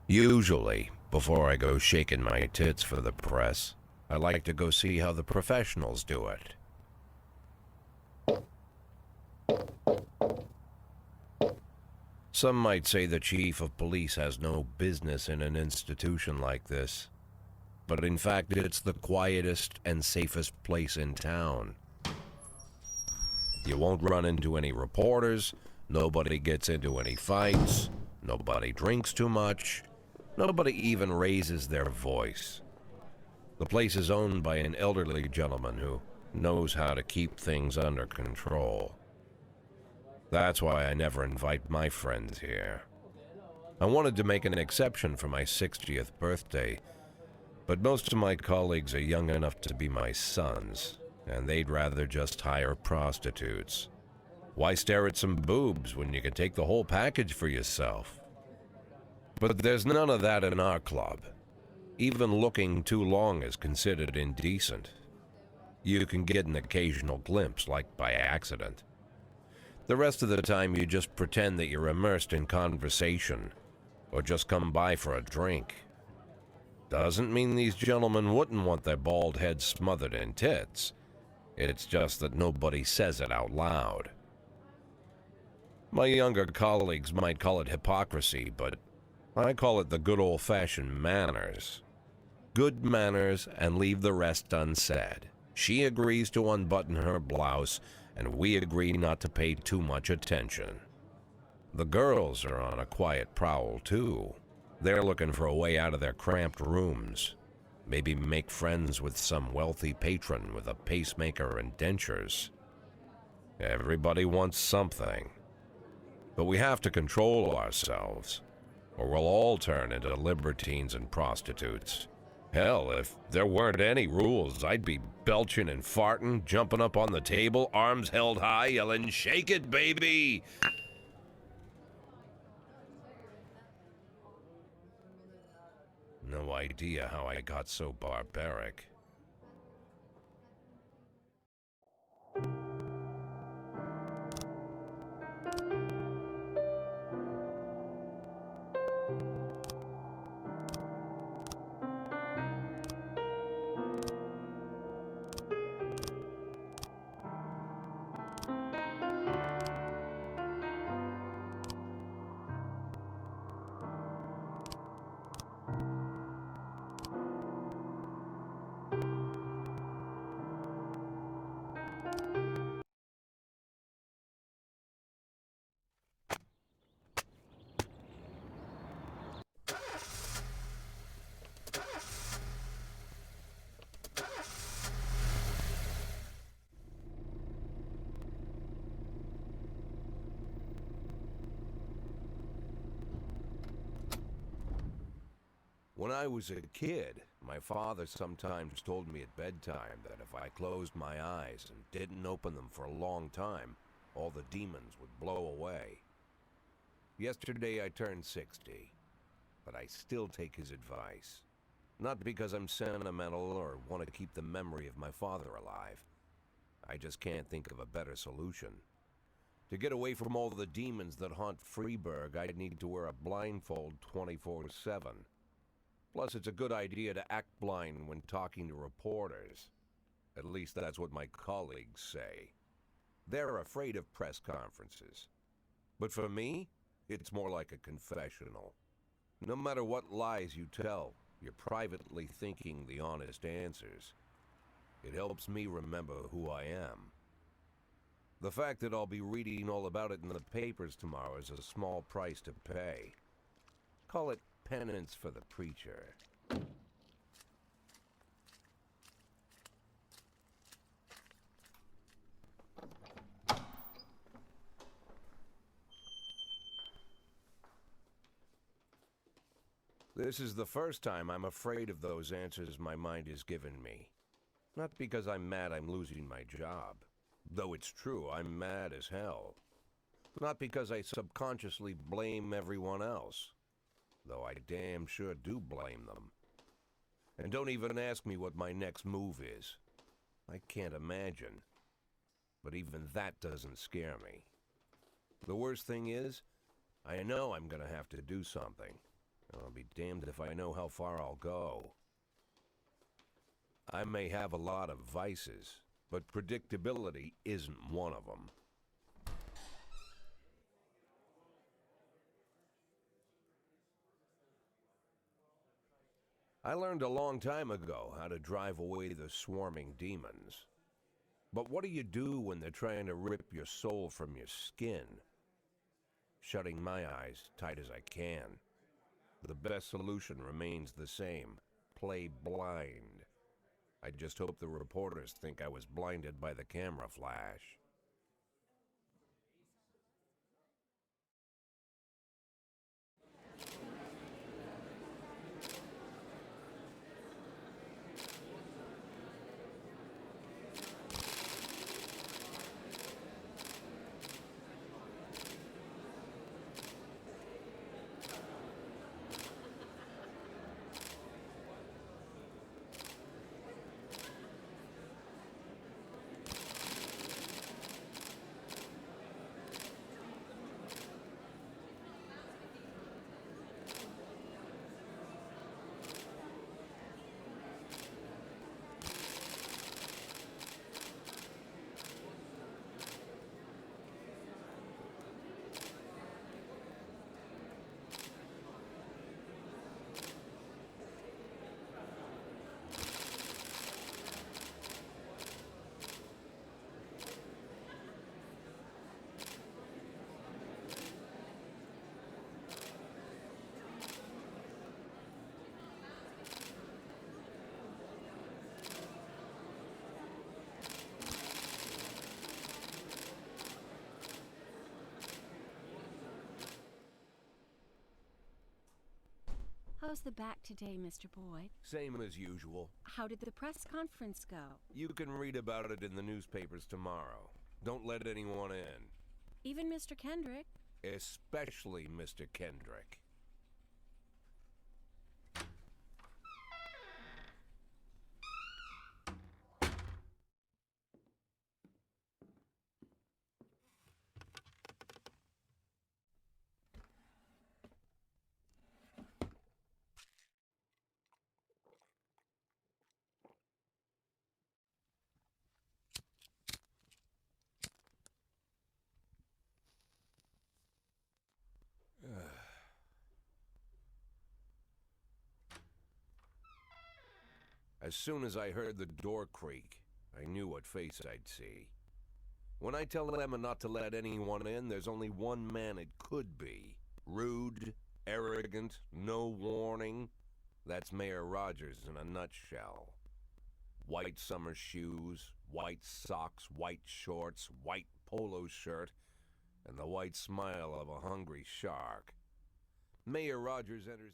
Usually, before I go shaking my tits for the press, I like to go see how the professionals do it. Some might say the chief of police has no business in an institution like this, but in fact it's the quietest and safest place in town. You won't run into any reporters, nobody gets into any fights, nobody drinks too much, nobody even raises their voice. The place is owned by an elderly gentleman who knows how to keep things under control. That's why I never invite my friends here. I wanted to make an exception for my 60th birthday, but most of my colleagues are young enough to be my sons, and they'd rather just hire prostitutes. Why stare at some boobs when you can take the whole package for yourself? But there's none of that in our club. Even looking too long is considered indecent. You can get an occasional glimpse, like by accident. The rest of the time you just pretend that you're immersed in conversation, or just come by for a drink. Doesn't mean these gentlemen wouldn't want their bald heads smothered in tits. It's just that nobody says it out loud. My younger colleagues might call it hypocrisy, but I call it the good old-fashioned manners. Good manners and leave the rest unsaid. She agrees to unbutton her blouse, and we agree not to pay too much attention. The girls are on a quiet prowl, too. They're looking for a way out of their cramped rooms. Maybe make friends with some wealthy patron with a pacemaker and dentures. Everybody wants something. But we have to control ourselves, or we'll all turn into libertines and prostitutes. Hell, if there weren't any rules, I'd be belching and farting, jumping up on the table, arms held high, yelling, "Shake it, baby!" No idea how I got so barbaric. When I was a kid, my father sometimes told me at bedtime that if I closed my eyes and didn't open them for a long time, all the demons would blow away. Yesterday I turned 60, but I still take his advice. Not because I'm sentimental or want to keep the memory of my father alive. I just can't think of a better solution. To get away from all the demons that haunt Freeburg, I'd need to wear a blindfold 24/7. Plus, it's a good idea to act blind when talking to reporters. At least that's what my colleagues say. They're afraid of press conferences. But for me, it's more like a confessional. No matter what lies you tell, you're privately thinking the honest answers. It helps me remember who I am. The fact that I'll be reading all about it in the papers tomorrow is a small price to pay. Call it penance for the preacher. This is the first time I'm afraid of those answers my mind has given me. Not because I'm mad I'm losing my job. Though it's true, I'm mad as hell. Not because I subconsciously blame everyone else. Though I damn sure do blame them. And don't even ask me what my next move is. I can't imagine. But even that doesn't scare me. The worst thing is, I know I'm gonna have to do something. I'll be damned if I know how far I'll go. I may have a lot of vices, but predictability isn't one of them. I learned a long time ago how to drive away the swarming demons. But what do you do when they're trying to rip your soul from your skin? Shutting my eyes tight as I can. The best solution remains the same: play blind. I just hope the reporters think I was blinded by the camera flash. How's the back today, Mr. Boyd? Same as usual. How did the press conference go? You can read about it in the newspapers tomorrow. Don't let anyone in. Even Mr. Kendrick? Especially Mr. Kendrick. As soon as I heard the door creak, I knew what face I'd see. When I tell Emma not to let anyone in, there's only one man it could be. Rude, arrogant, no warning. That's Mayor Rogers in a nutshell. White summer shoes, white socks, white shorts, white polo shirt, and the white smile of a hungry shark. Mayor Rogers enters...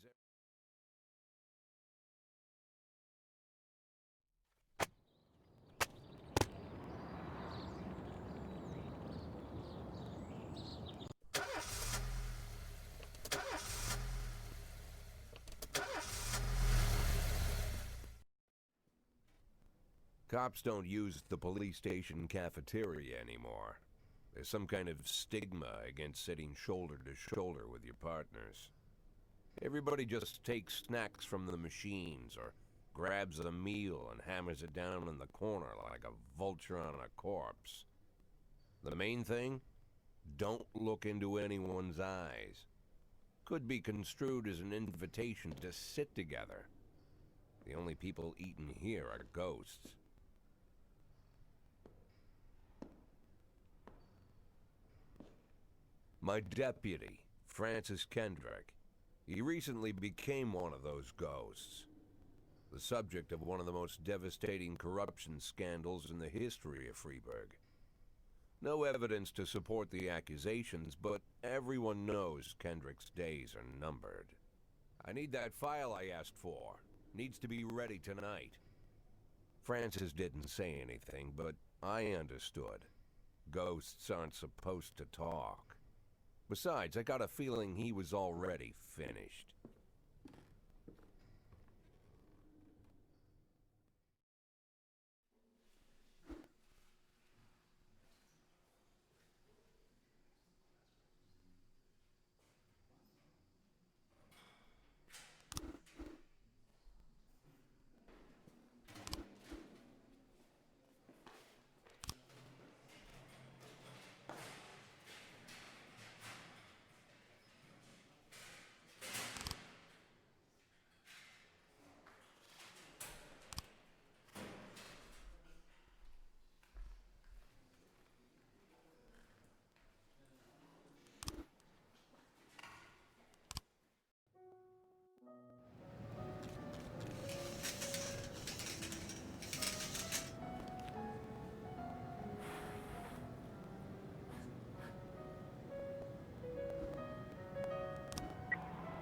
Cops don't use the police station cafeteria anymore. There's some kind of stigma against sitting shoulder to shoulder with your partners. Everybody just takes snacks from the machines or grabs a meal and hammers it down in the corner like a vulture on a corpse. The main thing? Don't look into anyone's eyes. Could be construed as an invitation to sit together. The only people eating here are ghosts. My deputy, Francis Kendrick, he recently became one of those ghosts. The subject of one of the most devastating corruption scandals in the history of Freeburg. No evidence to support the accusations, but everyone knows Kendrick's days are numbered. I need that file I asked for. Needs to be ready tonight. Francis didn't say anything, but I understood. Ghosts aren't supposed to talk. Besides, I got a feeling he was already finished.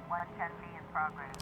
110B in progress.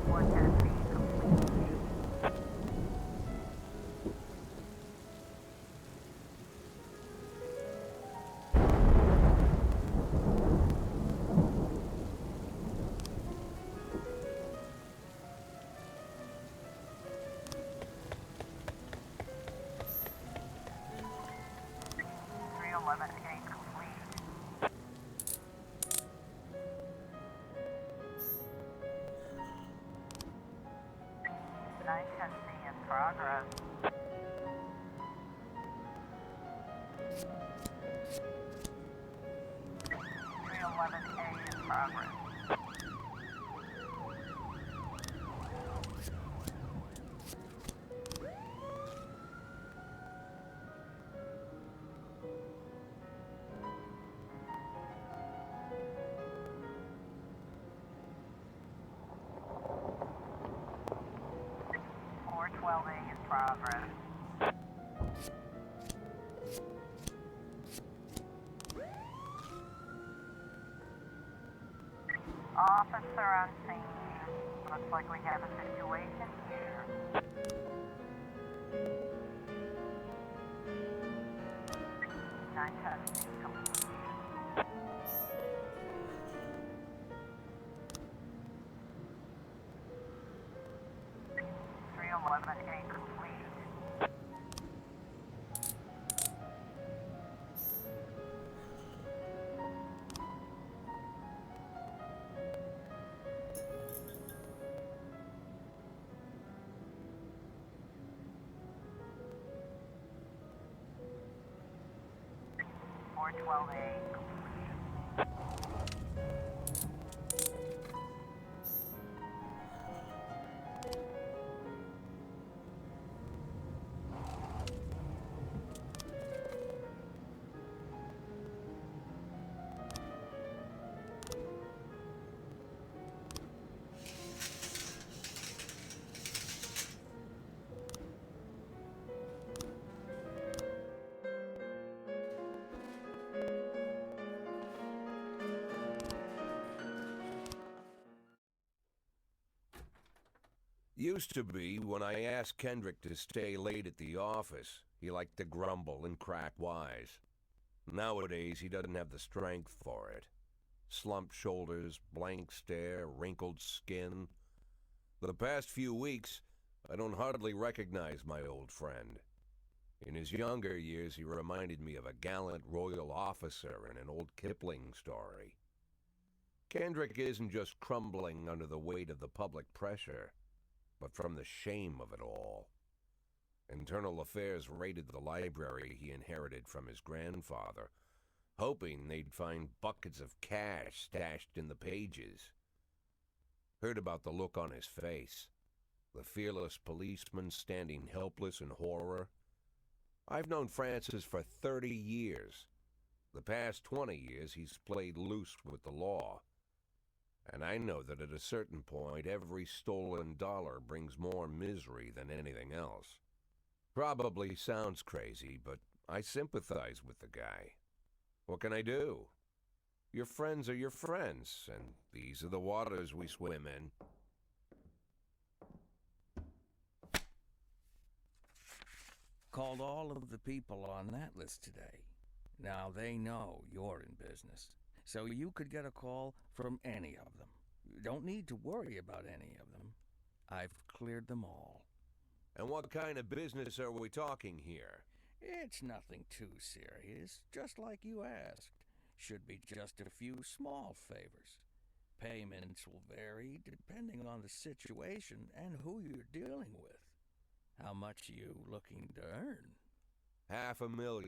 Progress. 11A complete. 910C in progress. 311A in progress. 412A in progress. Officer on scene. Looks like we have a situation here. Nine testing complete. 311A complete. Or 12A complete. Used to be, when I asked Kendrick to stay late at the office, he liked to grumble and crack wise. Nowadays, he doesn't have the strength for it. Slumped shoulders, blank stare, wrinkled skin. The past few weeks, I don't hardly recognize my old friend. In his younger years, he reminded me of a gallant royal officer in an old Kipling story. Kendrick isn't just crumbling under the weight of the public pressure, but from the shame of it all. Internal Affairs raided the library he inherited from his grandfather, hoping they'd find buckets of cash stashed in the pages. Heard about the look on his face, the fearless policeman standing helpless in horror. I've known Francis for 30 years. The past 20 years he's played loose with the law. And I know that at a certain point, every stolen dollar brings more misery than anything else. Probably sounds crazy, but I sympathize with the guy. What can I do? Your friends are your friends, and these are the waters we swim in. Called all of the people on that list today. Now they know you're in business, so you could get a call from any of them. You don't need to worry about any of them. I've cleared them all. And what kind of business are we talking here? It's nothing too serious, just like you asked. Should be just a few small favors. Payments will vary depending on the situation and who you're dealing with. How much you looking to earn? $500,000.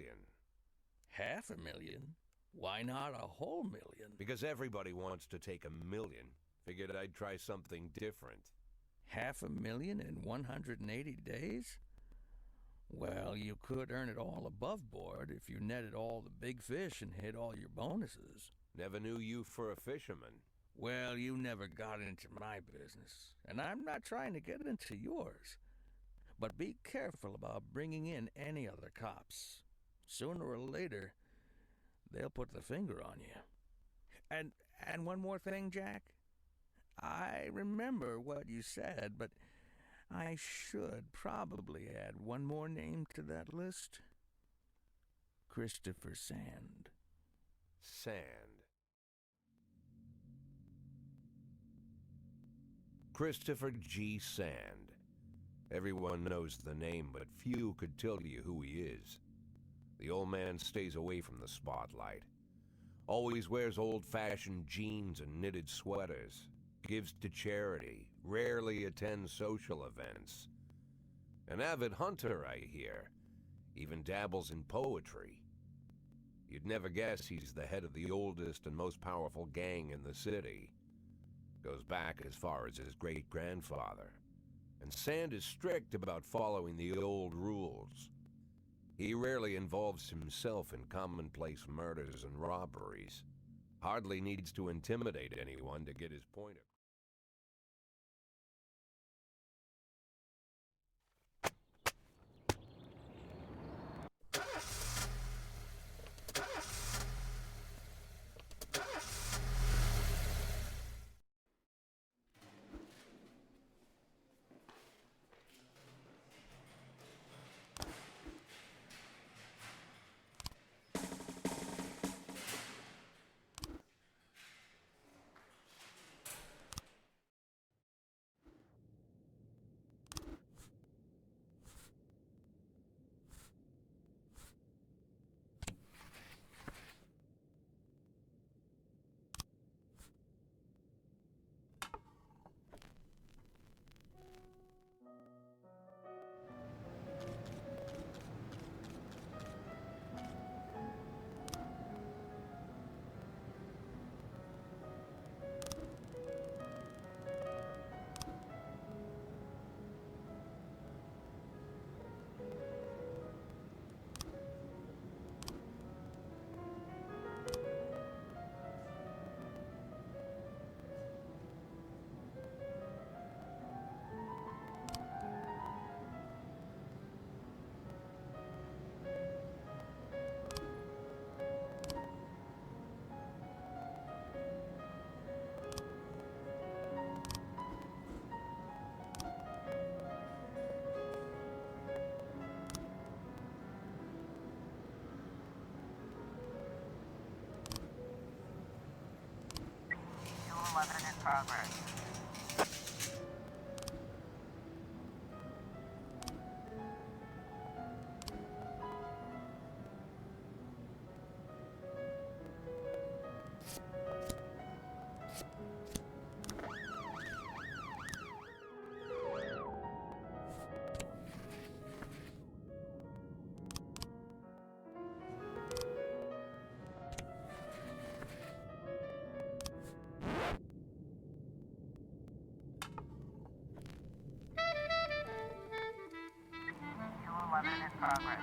$500,000? Why not a whole million? Because everybody wants to take $1 million. Figured I'd try something different. $500,000 in 180 days? Well, you could earn it all above board if you netted all the big fish and hit all your bonuses. Never knew you for a fisherman. Well, you never got into my business, and I'm not trying to get into yours. But be careful about bringing in any other cops. Sooner or later, they'll put the finger on you. And one more thing, Jack. I remember what you said, but I should probably add one more name to that list. Christopher Sand. Sand. Christopher G. Sand. Everyone knows the name, but few could tell you who he is. The old man stays away from the spotlight. Always wears old-fashioned jeans and knitted sweaters. Gives to charity. Rarely attends social events. An avid hunter, I hear. Even dabbles in poetry. You'd never guess he's the head of the oldest and most powerful gang in the city. Goes back as far as his great-grandfather. And Sand is strict about following the old rules. He rarely involves himself in commonplace murders and robberies. Hardly needs to intimidate anyone to get his point across. In progress. In progress.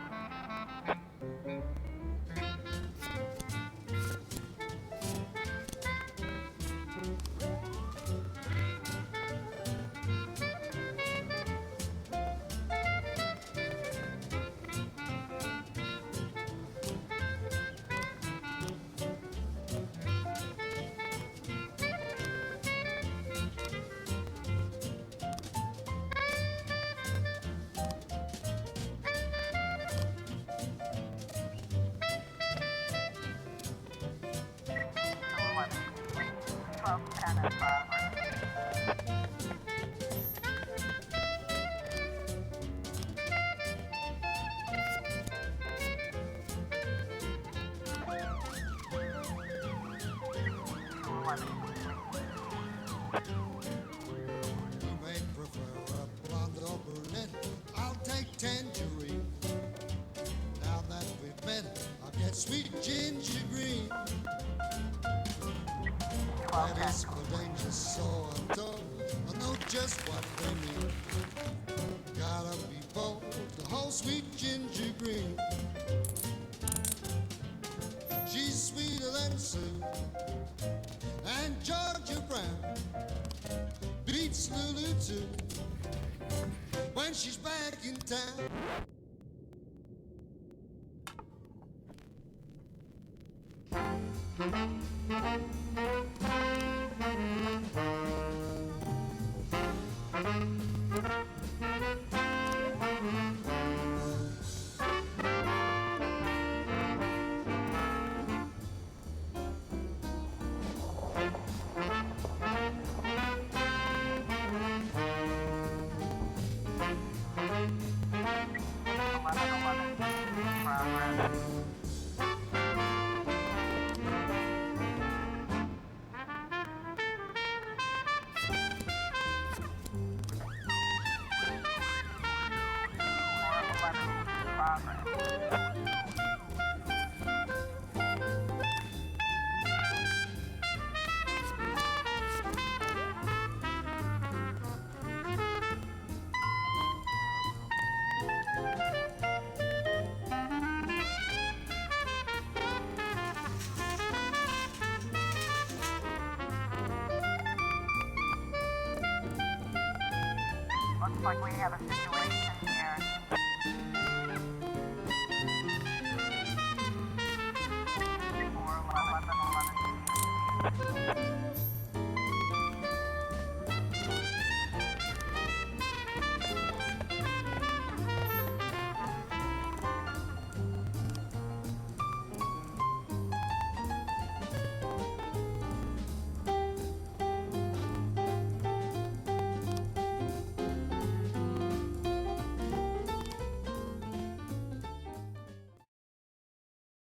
You may prefer a blonde or brunette. I'll take tangerine. Now that we've met, I'll get sweet ginger green. That is for danger, so I'm told. I know just what they mean. Gotta be bold, the whole sweet ginger green. She's sweeter than Sue and Georgia Brown beats Lulu too when she's back in town. Looks like we have a situation.